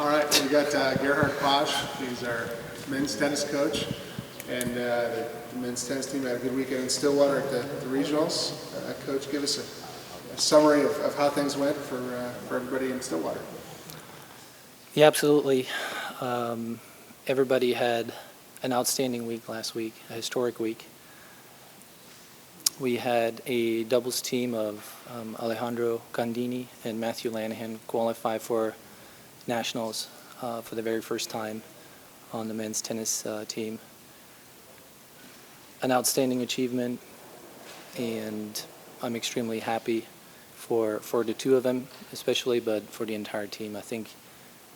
All right, we got Gerhard Posch. He's our men's tennis coach, and the men's tennis team had a good weekend in Stillwater at the regionals. Coach, give us a summary of how things went for everybody in Stillwater. Yeah, absolutely. Everybody had an outstanding week last week, a historic week. We had a doubles team of Alejandro Gandini and Matthew Lanahan qualify for nationals for the very first time on the men's tennis team. An outstanding achievement, and I'm extremely happy for the two of them especially, but for the entire team. I think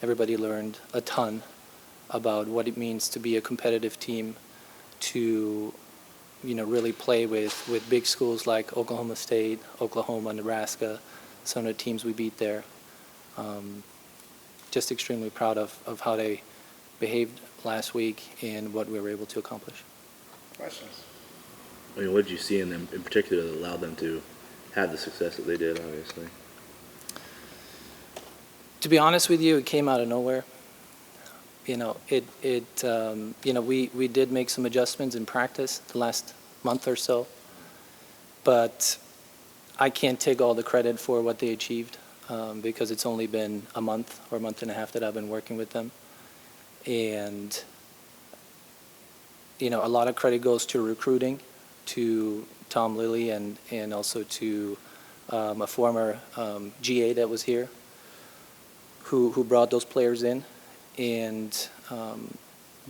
everybody learned a ton about what it means to be a competitive team, to really play with big schools like Oklahoma State, Oklahoma, Nebraska, some of the teams we beat there. Just extremely proud of how they behaved last week and what we were able to accomplish. Questions? I mean, what did you see in them in particular that allowed them to have the success that they did, obviously? To be honest with you, it came out of nowhere. We did make some adjustments in practice the last month or so, but I can't take all the credit for what they achieved because it's only been a month or a month and a half that I've been working with them. And, a lot of credit goes to recruiting, to Tom Lilly and also to a former GA that was here who brought those players in. And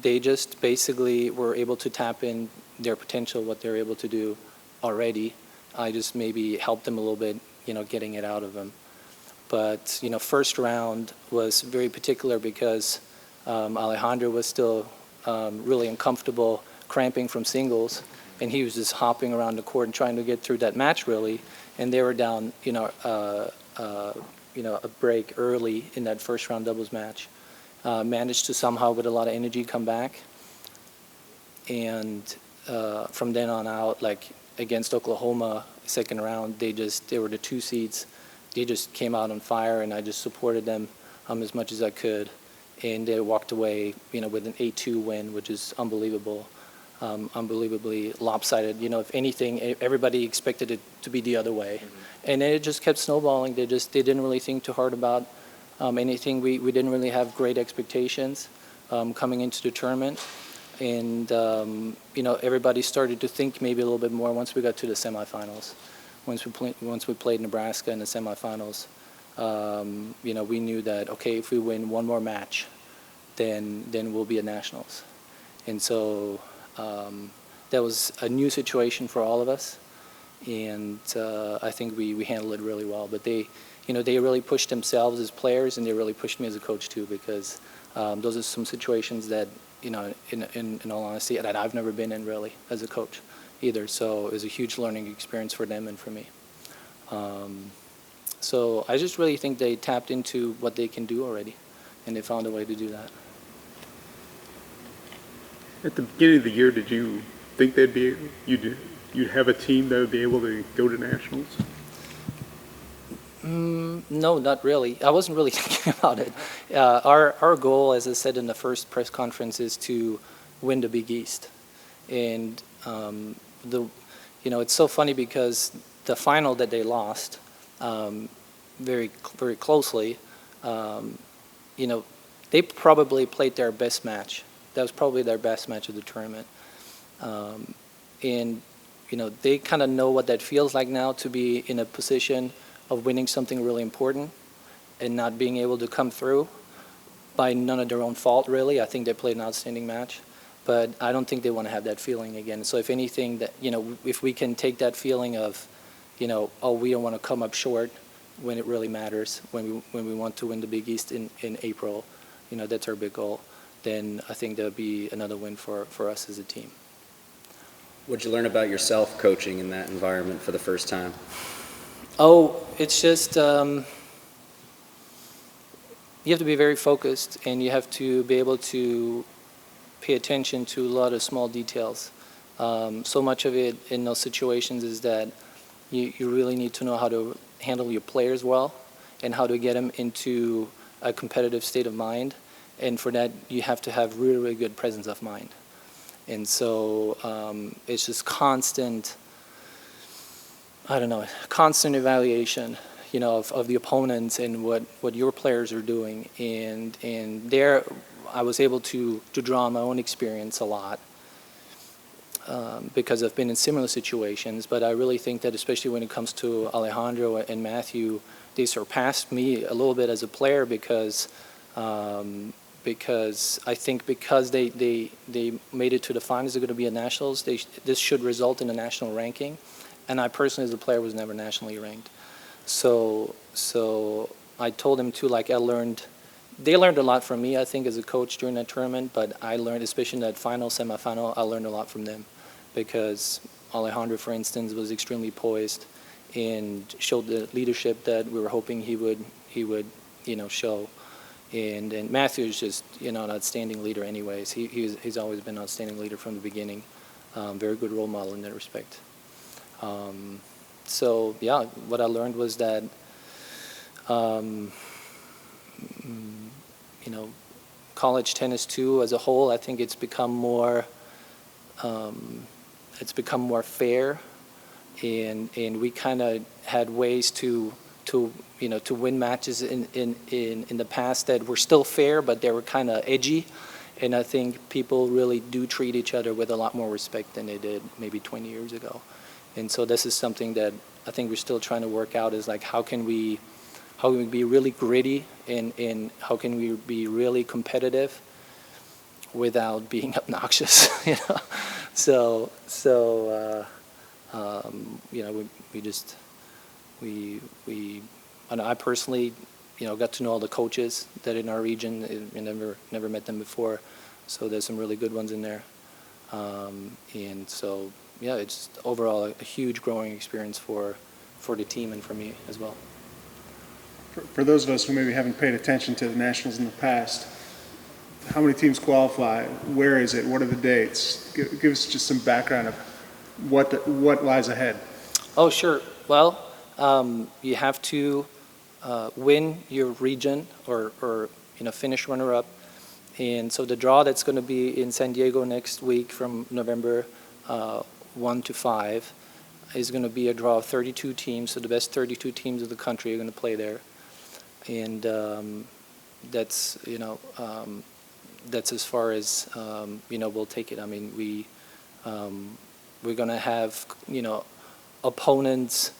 they just basically were able to tap in their potential, what they're able to do already. I just maybe helped them a little bit, getting it out of them. But, first round was very particular because Alejandro was still really uncomfortable cramping from singles, and he was just hopping around the court and trying to get through that match really. And they were down, a break early in that first round doubles match. Managed to somehow, with a lot of energy, come back. And from then on out, like against Oklahoma, second round, they were the 2 seeds. They just came out on fire, and I just supported them as much as I could. And they walked away, with an 8-2 win, which is unbelievable, unbelievably lopsided. If anything, everybody expected it to be the other way. Mm-hmm. And it just kept snowballing. They didn't really think too hard about anything. We didn't really have great expectations coming into the tournament, and everybody started to think maybe a little bit more once we got to the semifinals. Once we played Nebraska in the semifinals, we knew that okay, if we win one more match, then we'll be at nationals, and so that was a new situation for all of us, and I think we handled it really well. But they really pushed themselves as players, and they really pushed me as a coach too, because those are some situations that, in all honesty, that I've never been in really as a coach either. So it was a huge learning experience for them and for me. So I just really think they tapped into what they can do already, and they found a way to do that. At the beginning of the year, did you think you'd have a team that would be able to go to nationals? No, not really. I wasn't really thinking about it. Our goal, as I said in the first press conference, is to win the Big East. And it's so funny because the final that they lost, very very closely, they probably played their best match. That was probably their best match of the tournament. And they kind of know what that feels like now, to be in a position of winning something really important and not being able to come through by none of their own fault, really. I think they played an outstanding match, but I don't think they want to have that feeling again. So if anything, that if we can take that feeling of, we don't want to come up short when it really matters, when we want to win the Big East in April, that's our big goal, then I think that would be another win for us as a team. What did you learn about yourself coaching in that environment for the first time? Oh, it's just you have to be very focused, and you have to be able to pay attention to a lot of small details. So much of it in those situations is that you really need to know how to handle your players well, and how to get them into a competitive state of mind, and for that you have to have really, really good presence of mind. And so it's just constant, I don't know, constant evaluation, you know, of the opponents and what your players are doing. And there I was able to draw on my own experience a lot because I've been in similar situations. But I really think that especially when it comes to Alejandro and Matthew, they surpassed me a little bit as a player because I think because they made it to the finals, they're going to be at nationals. This should result in a national ranking. And I personally, as a player, was never nationally ranked. So I told them too, like they learned a lot from me, I think, as a coach during that tournament, but I learned, especially in that final, semifinal, I learned a lot from them because Alejandro, for instance, was extremely poised and showed the leadership that we were hoping he would, you know, show. And Matthew is just, you know, an outstanding leader anyways. He's always been an outstanding leader from the beginning. Very good role model in that respect. So yeah, what I learned was that, you know, college tennis too, as a whole, I think it's become more fair, and we kind of had ways to you know, to win matches in the past that were still fair, but they were kind of edgy. And I think people really do treat each other with a lot more respect than they did maybe 20 years ago. And so this is something that I think we're still trying to work out, is like how can we be really gritty, and how can we be really competitive without being obnoxious, you know? So you know, and I personally, you know, got to know all the coaches that in our region, and never met them before. So there's some really good ones in there. And so, yeah, it's overall a huge growing experience for the team and for me as well. For those of us who maybe haven't paid attention to the Nationals in the past, how many teams qualify? Where is it? What are the dates? Give us just some background of what lies ahead. Oh, sure. Well, you have to win your region or you know, finish runner-up. And so the draw that's going to be in San Diego next week from November 1 to 5 is going to be a draw of 32 teams. So the best 32 teams of the country are going to play there. And that's, you know, that's as far as, you know, we'll take it. I mean, we're going to have, you know, opponents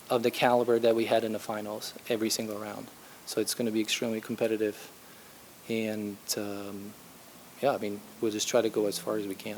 of the caliber that we had in the finals every single round. So it's going to be extremely competitive. And, yeah, I mean, we'll just try to go as far as we can.